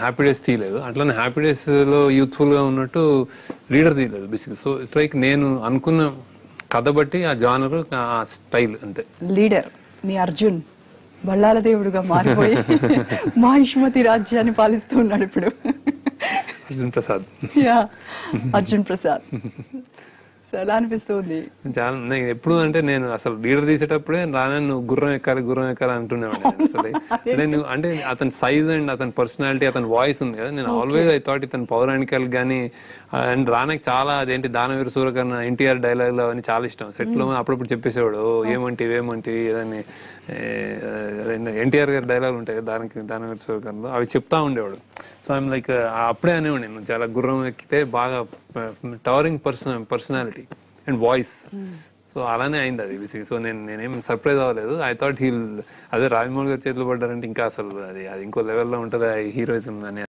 Happy days తీయలేదు, అట్లానే happy days లో యూత్ఫుల్ గా ఉన్నట్టు లీడర్ తీయలేదు బేసిక్. సో ఇట్స్ లైక్ నేను అనుకున్న కథ బట్టి ఆ జానర్, ఆ స్టైల్ అంతే. లీడర్ మీ అర్జున్ బళ్ళాల దేవుడుగా మారిపోయి మాహిష్మతి రాజ్యాన్ని పాలిస్తూ ఉన్నాడు ఇప్పుడు. అర్జున్ ప్రసాద్. యా, అర్జున్ ప్రసాద్. సో ఎలా అనిపిస్తుంది? చాలా నేను ఎప్పుడు అంటే నేను అసలు లీడర్ తీసేటప్పుడే రానా నువ్వు గుర్రం ఎక్కాలి అంటున్నాను అసలు. నేను అంటే అతని సైజ్ అండ్ అతని పర్సనాలిటీ, అతని వాయిస్ ఉంది కదా, నేను ఆల్వేస్ ఐ థాట్ ఇతని పౌరాణికాలు కానీ అండ్ రానాకి చాలా అదేంటి దానవీర సూరకర్ణ ఎన్టీఆర్ డైలాగులు అవన్నీ చాలా ఇష్టం. సెట్ లో అప్పుడప్పుడు చెప్పేసేవాడు ఏమంటివి ఏదని ఎన్టీఆర్ గారి డైలాగులు ఉంటాయి కదా దానవీర సూరకర్ణలో, అవి చెప్తా ఉండేవాడు. సో ఐమ్ లైక్ అప్పుడే అనేవాడు నేను చాలా గుర్రం ఎక్కితే బాగా towering personality and voice. So అలానే అయింది అది బేసిక్. సో నేనేం సర్ప్రైజ్ అవ్వలేదు. ఐ థాట్ అదే రాజమౌళి గారి చేతిలో పడ్డారంటే ఇంకా అసలు అది ఇంకో లెవెల్లో ఉంటుంది హీరోయిజం అని.